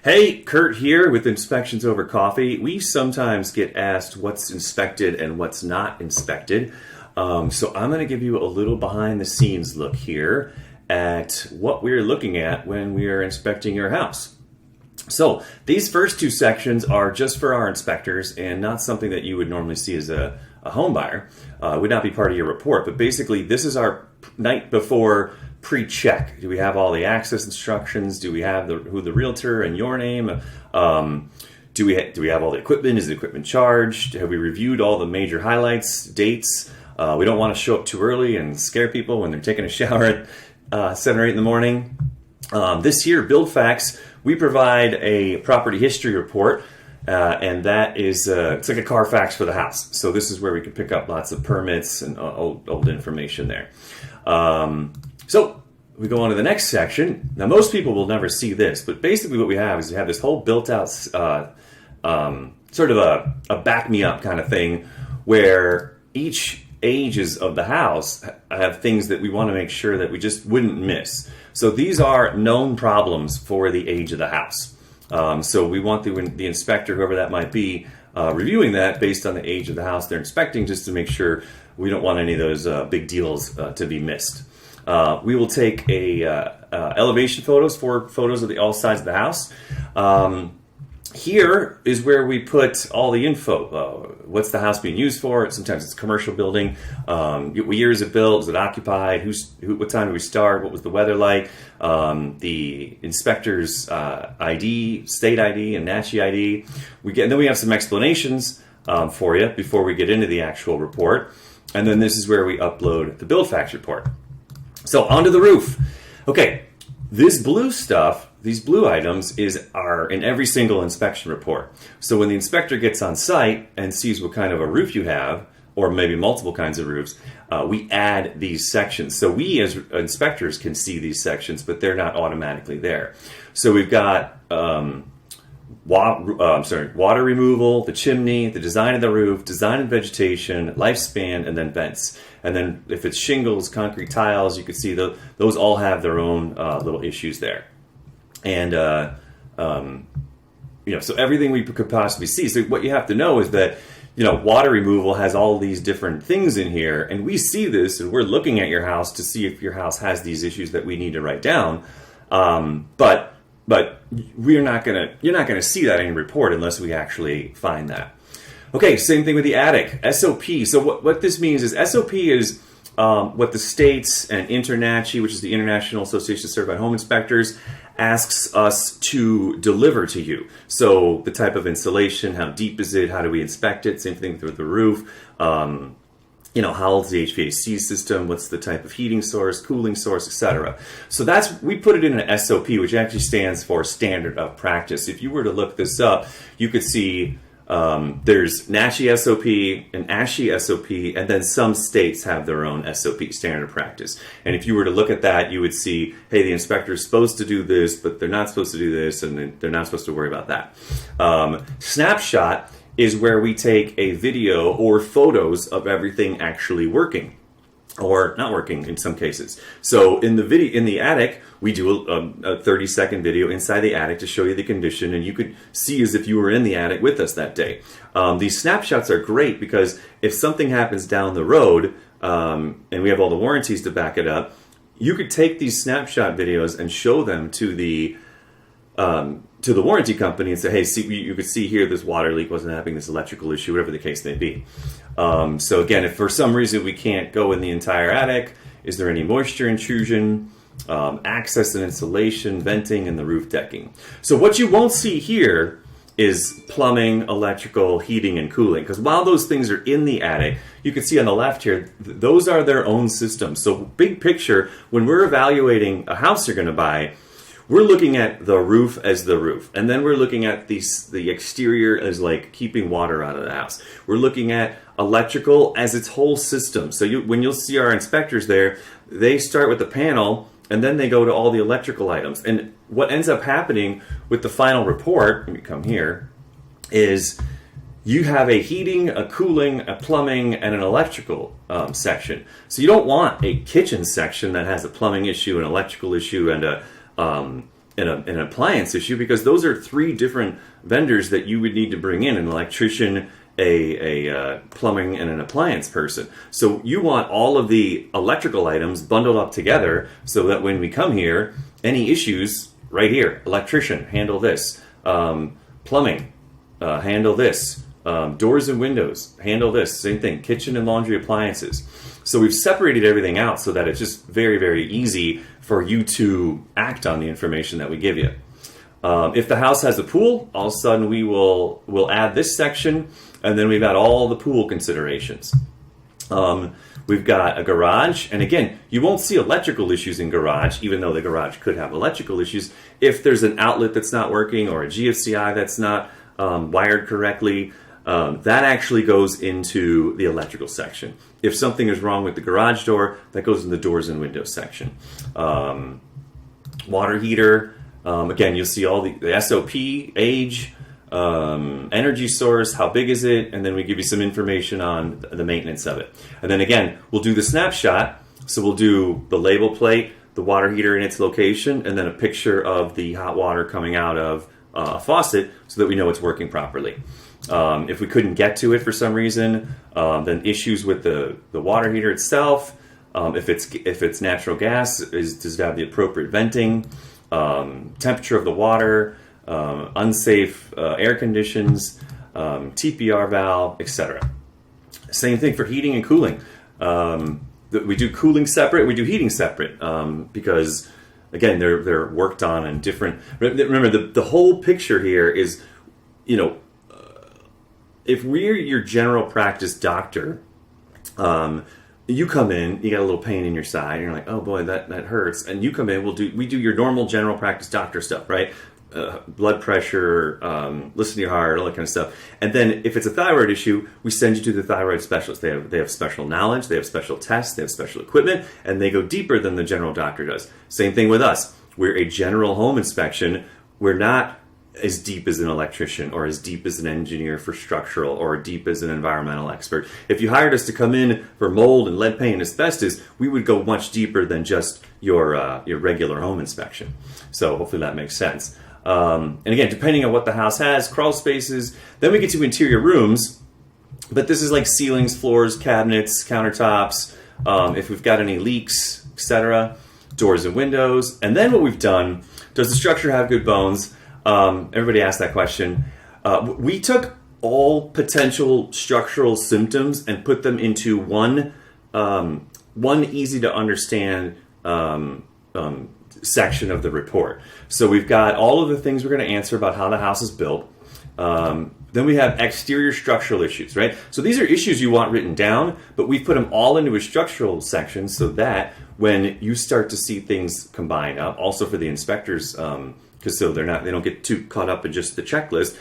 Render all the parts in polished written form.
Hey, Kurt here with Inspections Over Coffee. We sometimes get asked what's inspected and what's not inspected. So I'm going to give you a little behind the scenes look here at what we're looking at when we are inspecting your house. So these first two sections are just for our inspectors and not something that you would normally see as a home buyer. Would not be part of your report, but basically this is our night before pre-check. Do we have all the access instructions? Do we have who the realtor and your name? Do we have all the equipment? Is the equipment charged? Have we reviewed all the major highlights, dates? We don't want to show up too early and scare people when they're taking a shower at 7 or 8 in the morning. This year, BuildFacts, we provide a property history report, and that is it's like a Carfax for the house. So this is where we can pick up lots of permits and old information there. So we go on to the next section. Now, most people will never see this, but basically what we have is we have this whole built-out sort of a back-me-up kind of thing where each ages of the house have things that we want to make sure that we just wouldn't miss. So these are known problems for the age of the house. So we want the inspector, whoever that might be, reviewing that based on the age of the house they're inspecting, just to make sure we don't want any of those big deals to be missed. We will take elevation photos for photos of all sides of the house. Here is where we put all the info. What's the house being used for? Sometimes it's a commercial building. What year is it built? Is it occupied? What time did we start? What was the weather like? The inspector's ID, state ID, and NACHI ID. And then we have some explanations for you before we get into the actual report. And then this is where we upload the BuildFacts report. So onto the roof. Okay, this blue stuff, these blue items are in every single inspection report. So when the inspector gets on site and sees what kind of a roof you have, or maybe multiple kinds of roofs, we add these sections. So we as inspectors can see these sections, but they're not automatically there. So we've got water removal, the chimney, the design of the roof, design and vegetation, lifespan, and then vents. And then if it's shingles, concrete tiles, you can see those all have their own little issues there. And, so everything we could possibly see. So what you have to know is that, water removal has all these different things in here. And we see this and we're looking at your house to see if your house has these issues that we need to write down. But you're not gonna see that in your report unless we actually find that. Okay, same thing with the attic, SOP. So what this means is SOP is what the states and INTERNACHI, which is the International Association of Certified Home Inspectors, asks us to deliver to you. So the type of insulation, how deep is it, how do we inspect it, same thing with the roof. How old is the HVAC system? What's the type of heating source, cooling source, etc. So we put it in an SOP, which actually stands for Standard of Practice. If you were to look this up, you could see there's NACHI SOP and ASHI SOP, and then some states have their own SOP, Standard of Practice. And if you were to look at that, you would see, hey, the inspector is supposed to do this, but they're not supposed to do this, and they're not supposed to worry about that. Snapshot is where we take a video or photos of everything actually working or not working in some cases. So in the attic, we do a 30-second video inside the attic to show you the condition, and you could see as if you were in the attic with us that day. These snapshots are great because if something happens down the road, and we have all the warranties to back it up, you could take these snapshot videos and show them to the warranty company and say, hey, see, you could see here this water leak wasn't happening, this electrical issue, whatever the case may be. So again, if for some reason we can't go in the entire attic, is there any moisture intrusion, access and insulation, venting, and the roof decking. So what you won't see here is plumbing, electrical, heating, and cooling. Because while those things are in the attic, you can see on the left here, those are their own systems. So big picture, when we're evaluating a house you're going to buy, we're looking at the roof as the roof, and then we're looking at the exterior as like keeping water out of the house. We're looking at electrical as its whole system. So when you'll see our inspectors there, they start with the panel, and then they go to all the electrical items. And what ends up happening with the final report, let me come here, is you have a heating, a cooling, a plumbing, and an electrical section. So you don't want a kitchen section that has a plumbing issue, an electrical issue, and an appliance issue, because those are three different vendors that you would need to bring in: an electrician, a plumbing, and an appliance person. So you want all of the electrical items bundled up together so that when we come here, any issues right here: electrician, handle this; plumbing, handle this; doors and windows, handle this. Same thing, kitchen and laundry appliances. So we've separated everything out so that it's just very, very easy for you to act on the information that we give you. If the house has a pool, all of a sudden we'll add this section, and then we've got all the pool considerations. We've got a garage, and again, you won't see electrical issues in garage, even though the garage could have electrical issues. If there's an outlet that's not working or a GFCI that's not wired correctly, that actually goes into the electrical section. If something is wrong with the garage door, that goes in the doors and windows section. Water heater, again, you'll see all the SOP, age, energy source, how big is it, and then we give you some information on the maintenance of it. And then again, we'll do the snapshot. So we'll do the label plate, the water heater in its location, and then a picture of the hot water coming out of a faucet so that we know it's working properly. If we couldn't get to it for some reason, then issues with the water heater itself. If it's natural gas, does it have the appropriate venting, temperature of the water, unsafe air conditions, TPR valve, etc. Same thing for heating and cooling. We do cooling separate, we do heating separate, because again, they're worked on in different. Remember, the whole picture here is, if we're your general practice doctor, you come in, you got a little pain in your side, and you're like, oh boy, that hurts. And you come in, we do your normal general practice doctor stuff, right? Blood pressure, listen to your heart, all that kind of stuff. And then if it's a thyroid issue, we send you to the thyroid specialist. They have special knowledge, they have special tests, they have special equipment, and they go deeper than the general doctor does. Same thing with us. We're a general home inspection. We're not as deep as an electrician or as deep as an engineer for structural or deep as an environmental expert. If you hired us to come in for mold and lead paint and asbestos, we would go much deeper than just your regular home inspection. So hopefully that makes sense. And again, depending on what the house has, crawl spaces, then we get to interior rooms, but this is like ceilings, floors, cabinets, countertops, if we've got any leaks, etc., doors and windows. And then what we've done, does the structure have good bones? Everybody asked that question. We took all potential structural symptoms and put them into one easy to understand section of the report. So we've got all of the things we're going to answer about how the house is built. Then we have exterior structural issues, right? So these are issues you want written down, but we've put them all into a structural section so that when you start to see things combine up, also for the inspectors, because so they don't get too caught up in just the checklist,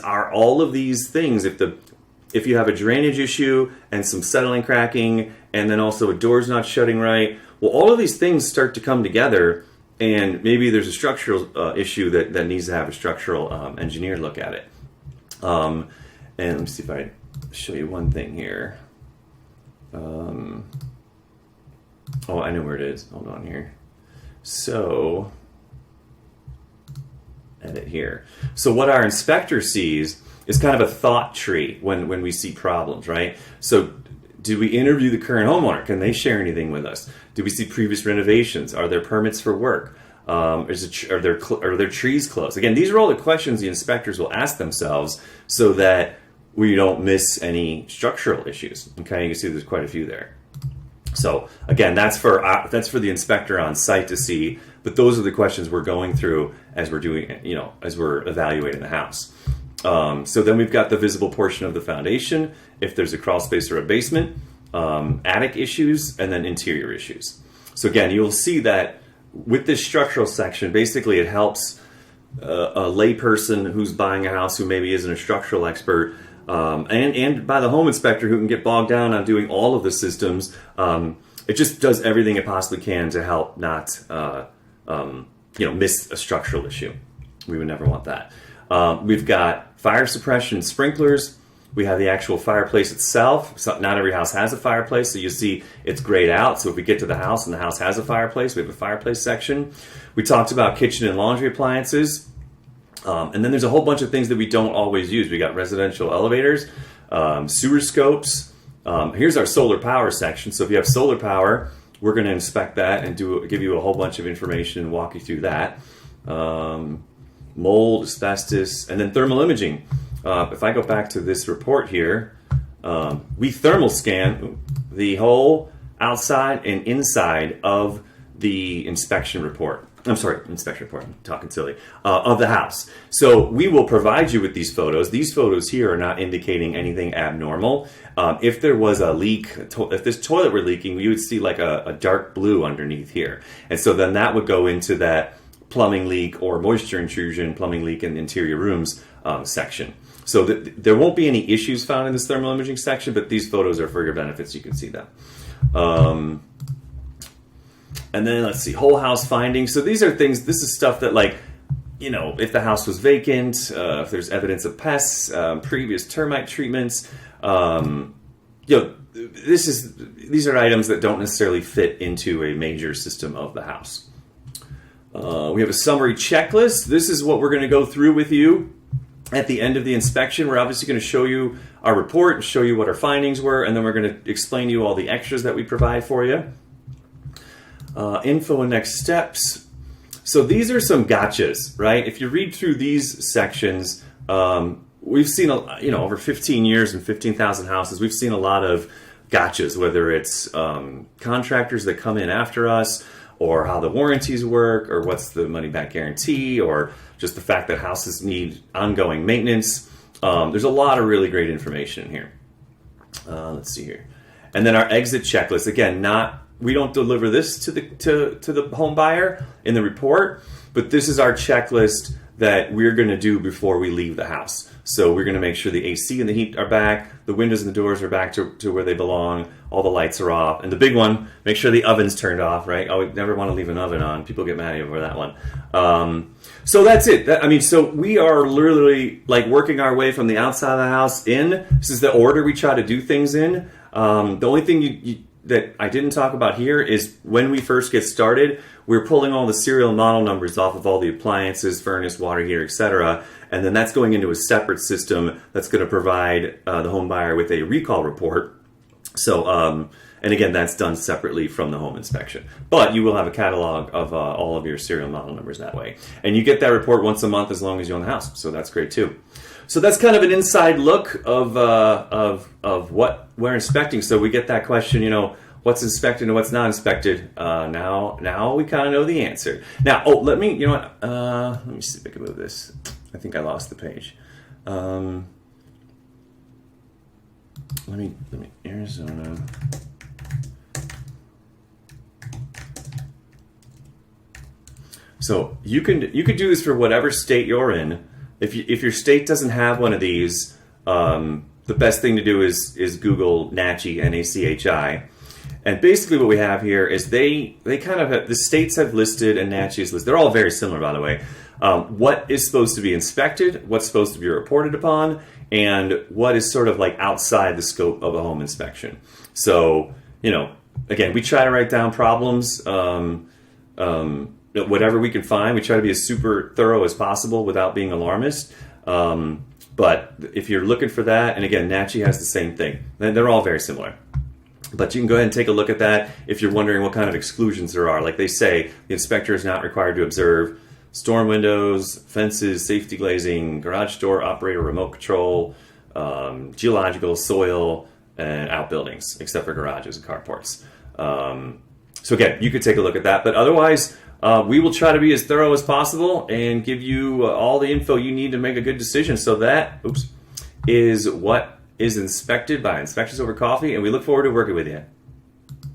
are all of these things, if you have a drainage issue and some settling cracking, and then also a door's not shutting right, well, all of these things start to come together, and maybe there's a structural issue that needs to have a structural engineer look at it. And let me see if I show you one thing here. Oh, I know where it is. Hold on here. So, edit here. So what our inspector sees is kind of a thought tree when we see problems, right? So do we interview the current homeowner? Can they share anything with us? Do we see previous renovations? Are there permits for work? Are there trees close? Again, these are all the questions the inspectors will ask themselves so that we don't miss any structural issues. Okay, you can see there's quite a few there. So again, that's for the inspector on site to see, but those are the questions we're going through as we're doing, as we're evaluating the house. So then we've got the visible portion of the foundation, if there's a crawl space or a basement, attic issues, and then interior issues. So again, you'll see that with this structural section, basically it helps a layperson who's buying a house who maybe isn't a structural expert, and by the home inspector who can get bogged down on doing all of the systems. It just does everything it possibly can to help not miss a structural issue. We would never want that. We've got fire suppression sprinklers. We have the actual fireplace itself. So not every house has a fireplace, so you see it's grayed out. So if we get to the house and the house has a fireplace, we have a fireplace section. We talked about kitchen and laundry appliances. And then there's a whole bunch of things that we don't always use. We got residential elevators, sewer scopes. Here's our solar power section. So if you have solar power, we're going to inspect that and give you a whole bunch of information and walk you through that. Mold, asbestos, and then thermal imaging. If I go back to this report here, we thermal scan the whole outside and inside of the inspection report. I'm sorry, inspection report, I'm talking silly, of the house. So we will provide you with these photos. These photos here are not indicating anything abnormal. If there was a leak, if this toilet were leaking, you would see like a dark blue underneath here. And so then that would go into that plumbing leak or moisture intrusion, plumbing leak in interior rooms section. So there won't be any issues found in this thermal imaging section, but these photos are for your benefits. You can see them. And then let's see, whole house findings. So these are things, this is stuff that like, you know, if the house was vacant, if there's evidence of pests, previous termite treatments, you know, these are items that don't necessarily fit into a major system of the house. We have a summary checklist. This is what we're going to go through with you at the end of the inspection. We're obviously going to show you our report, show you what our findings were, and then we're going to explain to you all the extras that we provide for you. Info and next steps. So these are some gotchas, right? If you read through these sections, we've seen, over 15 years and 15,000 houses, we've seen a lot of gotchas, whether it's contractors that come in after us, or how the warranties work, or what's the money back guarantee, or just the fact that houses need ongoing maintenance. There's a lot of really great information in here. Let's see here. And then our exit checklist. Again, we don't deliver this to the home buyer in the report, but this is our checklist that we're going to do before we leave the house. So we're going to make sure the AC and the heat are back, the windows and the doors are back to where they belong, all the lights are off, and the big one, make sure the oven's turned off, right? Oh, we never want to leave an oven on. People get mad over that one. So that's it. So we are literally like working our way from the outside of the house in. This is the order we try to do things in. The only thing that I didn't talk about here is when we first get started, we're pulling all the serial model numbers off of all the appliances, furnace, water heater, etc. And then that's going into a separate system that's going to provide the home buyer with a recall report. So, and again, that's done separately from the home inspection. But you will have a catalog of all of your serial model numbers that way. And you get that report once a month as long as you own the house. So that's great too. So that's kind of an inside look of what we're inspecting. So we get that question, what's inspected and what's not inspected. Now we kind of know the answer. Now, let me see if I can move this. I think I lost the page. Let me Arizona. So you can do this for whatever state you're in. If your state doesn't have one of these, the best thing to do is Google NACHI, NACHI. And basically what we have here is they kind of have, the states have listed and NACHI is listed. They're all very similar, by the way. What is supposed to be inspected, what's supposed to be reported upon, and what is sort of like outside the scope of a home inspection. So, again, we try to write down problems, whatever we can find. We try to be as super thorough as possible without being alarmist. But if you're looking for that, and again, NACHI has the same thing. They're all very similar. But you can go ahead and take a look at that if you're wondering what kind of exclusions there are. Like they say, the inspector is not required to observe storm windows, fences, safety glazing, garage door operator remote control, geological, soil, and outbuildings, except for garages and carports. So again, you could take a look at that. But otherwise, we will try to be as thorough as possible and give you all the info you need to make a good decision. So that is what is inspected by Inspections Over Coffee, and we look forward to working with you.